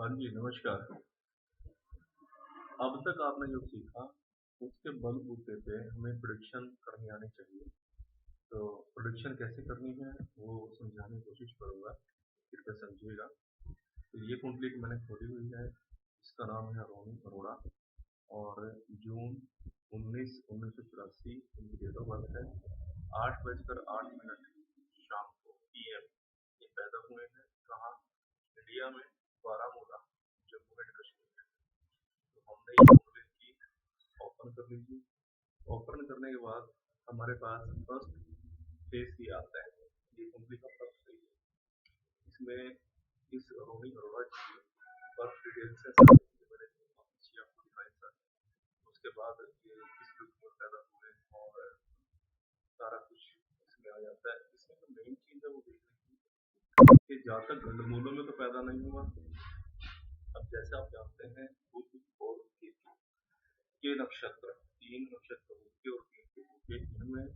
हाँ जी, नमस्कार। अब तक आपने जो सीखा, उसके बलबूते पे हमें प्रेडिक्शन करनी आनी चाहिए। तो प्रेडिक्शन कैसे करनी है, वो समझाने की कोशिश करूँगा, कृपया समझिएगा। तो ये कुंडली मैंने खोली हुई है, इसका नाम है रोनी अरोड़ा और जून 1984 इनकी डेट ऑफ बर्थ है। 8:08 शाम को PM ये पैदा हुए हैं। कहाँ? इंडिया में, बारामूला, जम्मू एंड कश्मीर। तो हमने ये कुंडली की, ओपन कर लीजिए। ओपन करने के बाद हमारे पास फर्स्ट पेज ही आता है। ये कुंडली का फर्स्ट पेज है। इसमें इस रोहिणी अरोड़ा की बर्थ डिटेल्स है, सारी चीजें मैंने नीचे आपको दिखाई सर। उसके बाद ये किस ऋतु में पैदा हुए और सारा कुछ इसमें आ जाता है। इसमें जो मेन चीज है वो देखने की कि जातक गंडमूलों में तो पैदा नहीं हुआ। अब जैसे आप जानते हैं बुध और केतु के नक्षत्र, तीन नक्षत्र होते और तीन के होते, इनमें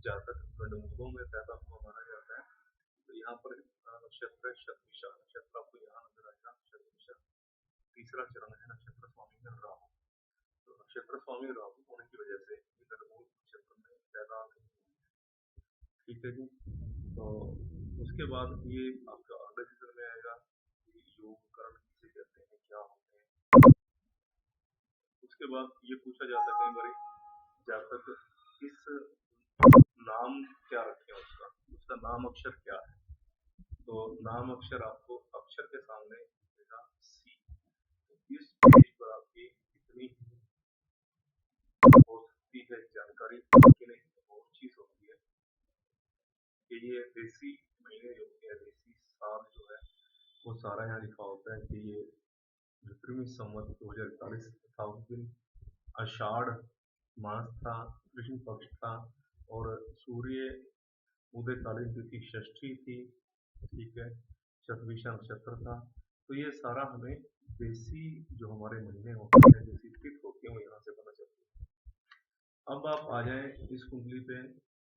जातक गंडमूलों में पैदा हुआ माना जाता है। तो यहाँ पर नक्षत्र शतभिषा नक्षत्र आपको यहाँ नजर आएगा। शतभिषा तीसरा चरण है, नक्षत्र स्वामी है राहु। तो नक्षत्र स्वामी राहु होने की वजह से ये गंडमूल नक्षत्र में पैदा नहीं हुए। ठीक है जी। तो उसके बाद ये आपका अगले सीजन में आएगा। ये योग करण किसे कहते हैं, क्या होते हैं। उसके बाद ये पूछा जाता है कई बार, जातक किस नाम क्या रखें, उसका उसका नाम अक्षर क्या है। तो नाम अक्षर आपको अक्षर के सामने मिलेगा सी। तो इस पेज पर आपकी इतनी हो सकती है जानकारी, लेकिन एक और चीज होती है कि ये देसी महीने जो होते हैं, देसी साल जो है, वो सारा यहाँ लिखा होता है कि ये विक्रमी संवत 2041 था। उस दिन आषाढ़ मास था, कृष्ण पक्ष था और सूर्य उदयकालीन तिथि षष्ठी थी। ठीक है। शतभिषा नक्षत्र था। तो ये सारा हमें देसी जो हमारे महीने होते हैं, देसी तिथि होती है, वो यहाँ से पता चलती है। अब आप आ जाए इस कुंडली पे,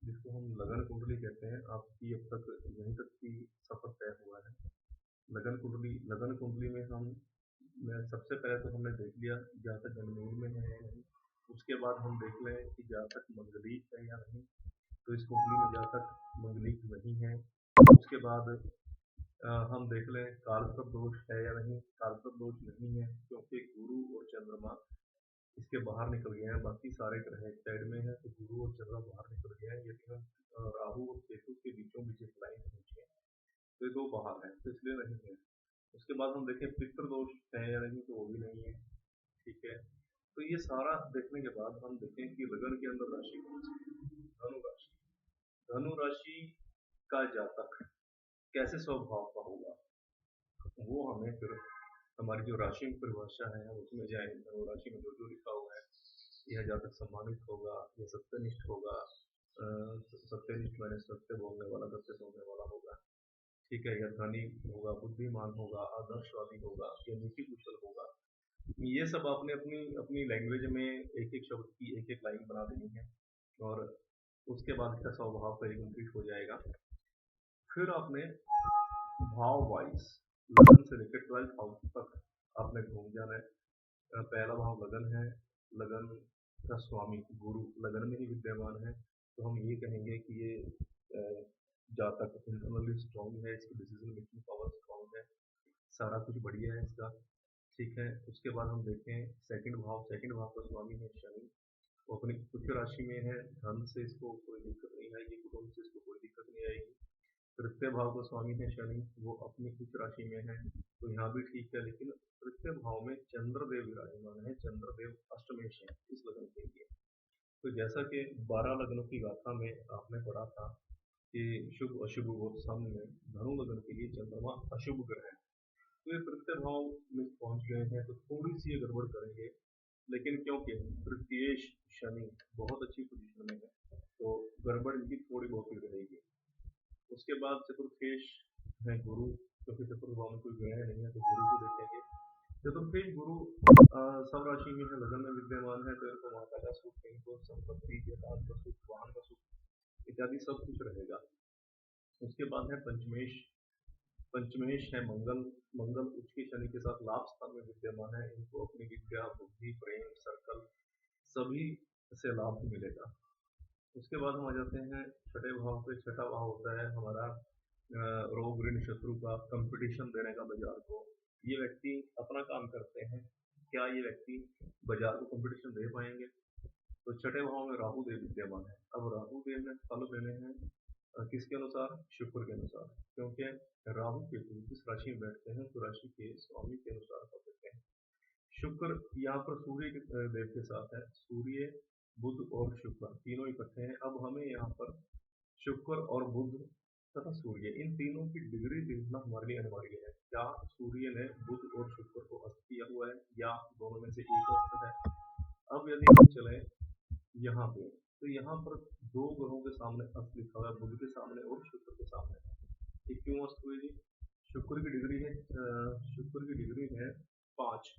जिसको हम लगन कुंडली कहते हैं। आपकी अब तक यहीं तक की सफर तय हुआ है। लगन कुंडली में मैं सबसे पहले तो हमने देख लिया जातक गंडमूल में है या नहीं। उसके बाद हम देख लें कि जातक मंगलीक है या नहीं। तो इस कुंडली में जातक मंगलीक नहीं है। उसके बाद हम देख लें कालसर्प दोष है या नहीं। कालसर्प दोष नहीं है, क्योंकि गुरु और चंद्रमा इसके बाहर निकल गए हैं। बाकी सारे ग्रह एक साइड में है, तो गुरु और चंद्रमा बाहर निकल गए हैं। यदि हम राहु और केतु के बीचों बीच एक लाइन खींचे तो ये दो बाहर है, तो इसलिए नहीं है। उसके बाद हम देखें पितृदोष है या नहीं, तो वो भी नहीं है। ठीक है। तो ये सारा देखने के बाद हम देखें कि लगन के अंदर राशि कौन सी है। धनु राशि। धनु राशि का जातक कैसे स्वभाव का होगा, वो हमें फिर हमारी जो राशि की परिभाषा है उसमें जाएंगे। धनु राशि में जो जो लिखा हुआ है, यह जातक सम्मानित होगा, यह सत्यनिष्ठ होगा। सत्यनिष्ठ मैंने सत्य बोलने वाला, सत्य बोलने वाला होगा। ठीक है। यह धनी होगा, बुद्धिमान होगा, आदर्शवादी होगा, यह नीति कुशल होगा। ये सब आपने अपनी अपनी लैंग्वेज में एक एक शब्द की एक एक लाइन बना देनी है और उसके बाद इसका स्वभाव पर कंप्लीट हो जाएगा। फिर आपने भाव वाइज लगन से लेकर 12th हाउस तक आपने घूम जाना है। पहला भाव लगन है। लगन का स्वामी गुरु लगन में ही विद्यमान है, तो हम ये कहेंगे कि ये जातक इंटरनली स्ट्रॉन्ग है, इसकी डिसीजन मेकिंग पावर स्ट्रॉन्ग है, सारा कुछ बढ़िया है इसका। ठीक है। उसके बाद हम देखें सेकंड भाव का स्वामी है शनि। वो अपनी उच्च राशि में है, धन से इसको कोई दिक्कत नहीं आएगी, कुटुंब से इसको कोई दिक्कत नहीं आएगी। तृतीय भाव का स्वामी है शनि, वो अपनी उच्च राशि में है, तो यहाँ भी ठीक है। लेकिन तृतीय भाव में चंद्रदेव विराजमान है, चंद्रदेव अष्टमेश है इस लगन के लिए। तो जैसा कि 12 लग्नों की गाथा में आपने पढ़ा था कि शुभ अशुभ और सम में धनु लगन के लिए चंद्रमा अशुभ ग्रह है। तो ये तृतीय भाव में पहुंच गए हैं, तो थोड़ी सी ये गड़बड़ करेंगे। लेकिन क्योंकि तृतीयेश शनि बहुत अच्छी पोजीशन में है, तो गड़बड़ इनकी थोड़ी बहुत ही रहेगी। उसके बाद चतुर्थेश है गुरु, क्योंकि चतुर्थ भाव में कोई ग्रह नहीं है, तो गुरु को देखेंगे। चतुर्थेश गुरु सब राशि में है, लगन में विद्यमान है, तो इनको माता का सुख, इनको संपत्ति के साथ का सुख, वाहन का सुख इत्यादि सब कुछ रहेगा। उसके बाद है पंचमेश। पंचमेश है मंगल, मंगल उच्च के शनि के साथ लाभ स्थान में विद्यमान है, इनको अपनी विद्या, बुद्धि, प्रेम, सर्कल सभी से लाभ मिलेगा। उसके बाद हम आ जाते हैं छठे भाव पे। छठा भाव होता है हमारा रोग ऋण शत्रु का, कंपटीशन देने का बाजार को। ये व्यक्ति अपना काम करते हैं, क्या ये व्यक्ति बाजार को कंपटीशन दे पाएंगे? तो छठे भाव में राहु देव विद्यमान है। अब राहु देव ने फल देने हैं किसके अनुसार? शुक्र के अनुसार, क्योंकि राहु केतु जिस राशि में बैठते हैं तो राशि के स्वामी के अनुसार फल देते हैं। शुक्र यहाँ पर सूर्य देव के साथ है, सूर्य, बुध और शुक्र तीनों इकट्ठे हैं। अब हमें यहाँ पर शुक्र और बुध तथा सूर्य इन तीनों की डिग्री देखना हमारे लिए अनिवार्य है। क्या सूर्य ने बुध और शुक्र को अस्त किया हुआ है या दोनों में से एक अस्त है? अब यदि हम चले यहाँ पे, तो यहाँ पर दो ग्रहों के सामने अस्त लिखा हुआ है, बुध के सामने और शुक्र के सामने। ये क्यों अस्त हुए जी? शुक्र की डिग्री है शुक्र की डिग्री है 5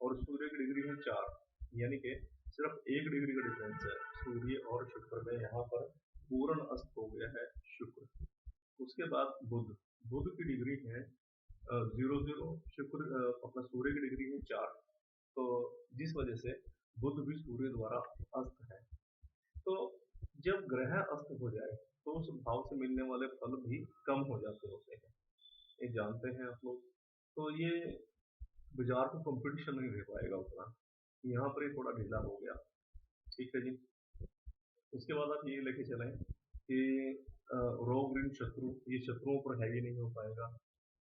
और सूर्य की डिग्री है 4, यानी कि सिर्फ 1 डिग्री का डिफरेंस है सूर्य और शुक्र में। यहाँ पर पूर्ण अस्त हो गया है शुक्र। उसके बाद बुध, बुध की डिग्री है 0 शुक्र अपना सूर्य की डिग्री है 4, तो जिस वजह से बुध भी सूर्य द्वारा अस्त है। तो जब ग्रह अस्त हो जाए तो उस भाव से मिलने वाले फल भी कम हो जाते होते हैं, ये जानते हैं आप लोग। तो ये बाजार को कंपटीशन नहीं दे पाएगा उतना, यहाँ पर ये थोड़ा ढीला हो गया। ठीक है जी। उसके बाद आप ये लेके चलें कि रोग ऋण शत्रु, ये शत्रुओं पर हैवी नहीं हो पाएगा।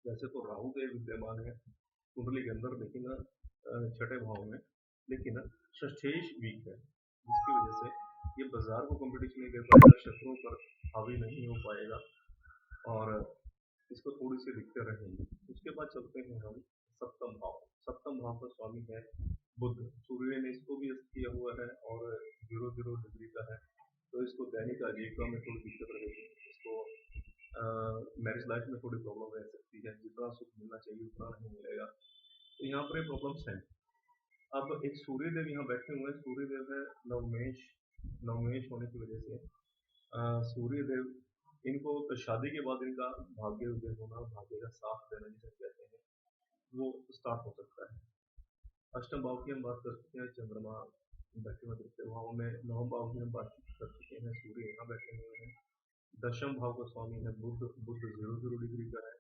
वैसे तो राहु देव विद्यमान है कुंडली के अंदर, लेकिन छठे भाव में, लेकिन षष्ठेश वीक है, जिसकी वजह से ये बाजार को कंपटीशन नहीं दे पाएगा, शत्रुओं पर हावी नहीं हो पाएगा और इसको थोड़ी सी दिक्कत रहेंगी। उसके बाद चलते हैं हम सप्तम भाव। सप्तम भाव का स्वामी है बुध, सूर्य ने इसको भी अस्त किया हुआ है और 0 डिग्री का है, तो इसको दैनिक आजीविका में थोड़ी दिक्कत रहेगी, इसको मैरिज लाइफ में थोड़ी प्रॉब्लम रह सकती है, जितना सुख मिलना चाहिए उतना नहीं मिलेगा, तो यहाँ पर ये प्रॉब्लम्स हैं। अब एक सूर्य देव यहाँ बैठे हुए हैं, सूर्य देव है नवमेश, नवमेश होने की वजह से सूर्य देव इनको तो शादी के बाद इनका भाग्य उदय होना, भाग्य का साथ देना जिसे कहते हैं, वो स्टार्ट हो सकता है। अष्टम भाव की हम बात कर चुके हैं, चंद्रमा बैठे हुए तृतीय भाव में। नवम भाव की हम बात कर चुके हैं, सूर्य यहाँ बैठे हुए हैं। दशम भाव का स्वामी है बुध, बुध 0 डिग्री का है,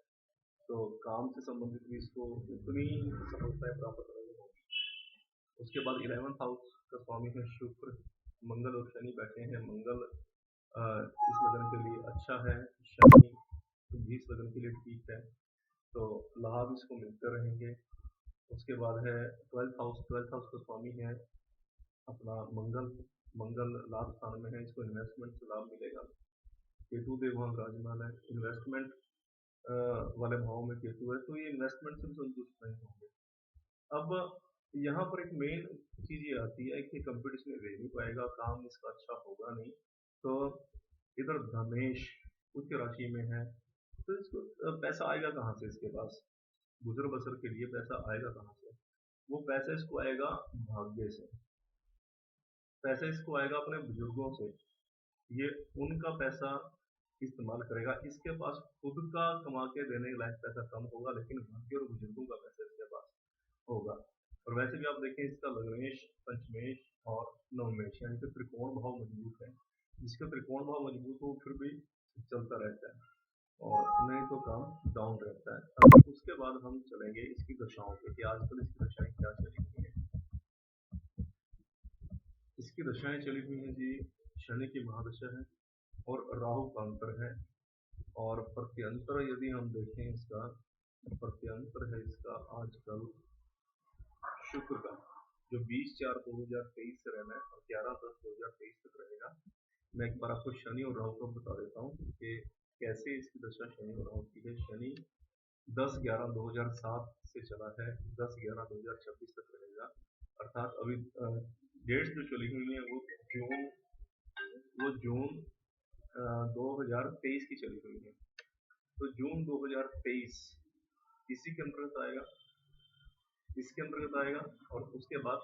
तो काम से संबंधित भी इसको उतनी सफलताएं प्राप्त नहीं होगी। उसके बाद 11th हाउस का स्वामी है शुक्र, मंगल और शनि बैठे हैं। मंगल इस लगन के लिए अच्छा है, शनि भी इस लगन के लिए ठीक है, तो लाभ इसको मिलते रहेंगे। उसके बाद है 12th हाउस, 12th हाउस का स्वामी है अपना मंगल, मंगल लाभ स्थान में है, इसको इन्वेस्टमेंट से लाभ मिलेगा। केतु देव वहाँ विराजमान है, इन्वेस्टमेंट वाले भाव में केतु है, तो ये इन्वेस्टमेंट से भी संतुष्ट नहीं होंगे। अब यहाँ पर एक मेन चीज ये आती है कि कंपटीशन दे नहीं पाएगा, काम इसका अच्छा होगा नहीं। तो इधर धनेश उच्च राशि में है, तो इसको पैसा आएगा कहाँ से? इसके पास गुजर बसर के लिए पैसा आएगा कहाँ से? वो पैसा इसको आएगा भाग्य से, पैसा इसको आएगा अपने बुजुर्गों से, ये उनका पैसा इस्तेमाल करेगा। इसके पास खुद का कमा के देने के लायक पैसा कम होगा, लेकिन भाग्य और बुजुर्गों का पैसा इसके पास होगा। और वैसे भी आप देखें इसका लग्नेश, पंचमेश और नवमेश यानी कि त्रिकोण भाव मजबूत है, जिसका त्रिकोण भाव मजबूत हो फिर भी चलता रहता है और नहीं तो काम डाउन रहता है। अब उसके बाद हम चलेंगे इसकी दशाओं पे कि आजकल इसकी दशाएं क्या चली हुई है। इसकी दशाएं चली हुई हैं जी, शनि की महादशा है और राहु का अंतर है, और प्रत्यंतर यदि हम देखें इसका, प्रत्यंतर है इसका आजकल शुक्र का, जो 20/4/2023 से रहना है और 11/10/2023 तक रहेगा। मैं एक बार आपको शनि और राहु का बता देता हूँ कि कैसे इसकी दशा शनि और राहु की है। शनि 10/11/2007 से चला है, 10/11/2026 तक रहेगा, अर्थात अभी डेट्स जो चली हुई है वो जून 2023 की चली हुई है, तो जून 2023 इसी के अंतर्गत आएगा, इसके अंतर्गत आएगा। और उसके बाद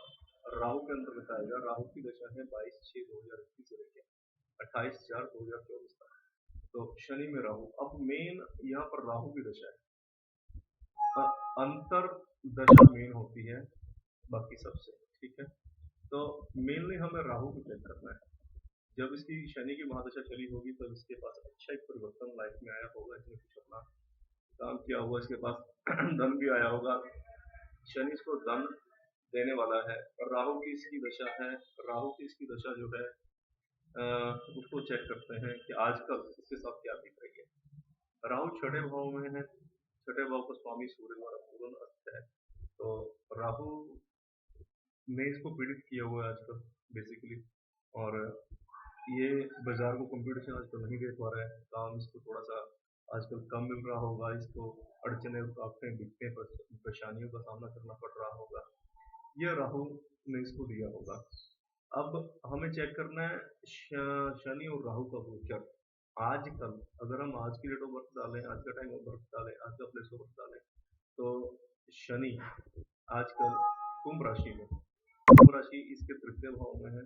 राहु के अंतर्गत आएगा, राहु की दशा है 22/6/2021 से लेकर 28/4/2024 तक, तो शनि में राहु। अब मेन यहाँ पर राहु की दशा है, अंतर दशा मेन होती है बाकी सबसे, ठीक है। तो मेनली हमें राहु को चेक करना है। जब इसकी शनि की महादशा चली होगी तब इसके पास अच्छा एक परिवर्तन लाइफ में आया होगा, इसने कुछ अपना काम किया होगा, इसके पास धन भी आया होगा, शनि इसको धन देने वाला है। और राहु की इसकी दशा है, राहु की इसकी दशा जो है उसको चेक करते हैं कि आजकल इसके साथ क्या दिख रही है। राहु छठे भाव में है, छठे भाव का स्वामी सूर्य द्वारा पूर्ण अस्त है। तो राहु ने इसको पीड़ित किया हुआ है आजकल बेसिकली। और ये बाजार को कंपटीशन आजकल नहीं दे पा रहा है, काम इसको थोड़ा सा आजकल कम मिल रहा होगा, इसको अड़चने रुकावटें दिखते हैं, परेशानियों का सामना करना पड़ रहा होगा, यह राहु ने इसको दिया होगा। अब हमें चेक करना है शनि और राहु का गोचर। आजकल अगर हम आज की डेट ऑफ बर्थ डालें, आज का टाइम ऑफ बर्थ डालें, आज का प्लेस ऑफ बर्थ डालें, तो शनि आजकल कुंभ राशि में, कुंभ राशि इसके तृतीय भाव में है।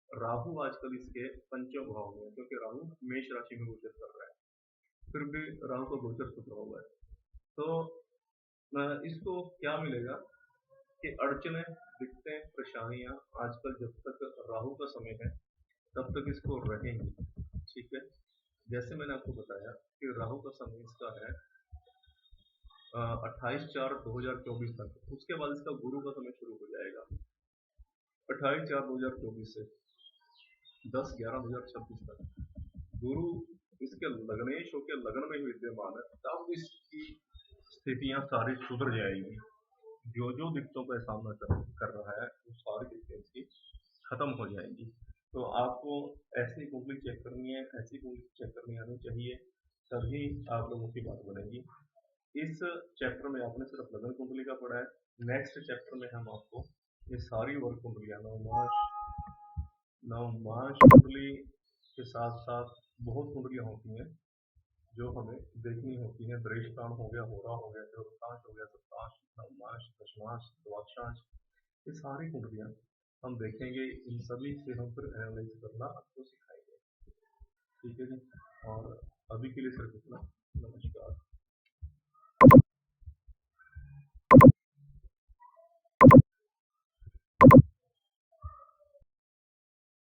राहु आजकल इसके पंचम भाव में है, क्योंकि राहु मेष राशि में गोचर कर रहा है, फिर भी राहु का गोचर शुक्र हुआ है। तो इसको क्या मिलेगा कि अड़चने दिक्कतें परेशानियां आजकल जब तक राहु का समय है तब तक इसको रहेंगी, ठीक है। जैसे मैंने आपको बताया कि राहु का समय इसका है 28/4/2024 तक, उसके बाद इसका गुरु का समय शुरू हो जाएगा 28/4/2024 से 10/11/2026 तक। गुरु इसके लग्नेश होकर लग्न में ही विद्यमान है, तब इसकी स्थितियां सारी सुधर जाएगी। जो जो दिक्कतों का सामना कर रहा है वो सारी दिक्कतें इसकी खत्म हो जाएंगी। तो आपको ऐसी कुंडली चेक करनी है, ऐसी कुंडली चेक करनी आनी चाहिए, तभी आप लोगों की बात बनेगी। इस चैप्टर में आपने सिर्फ लग्न कुंडली का पढ़ा है। नेक्स्ट चैप्टर में हम आपको ये सारी वर्ग कुंडलियां, नवमांश कुंडली के साथ साथ बहुत कुंडलियां होती हैं जो हमें देखनी होती हैं। दृष्टान हो गया, होरा हो गया, चतुर्थांश हो गया, सप्तांश, नवमांश, दशमांश, द्वादशांश, ये सारी कुंडलियां हम देखेंगे। इन सभी से हम फिर एनालाइज करना आपको सिखाएंगे, ठीक है जी। और अभी के लिए सिर्फ इतना।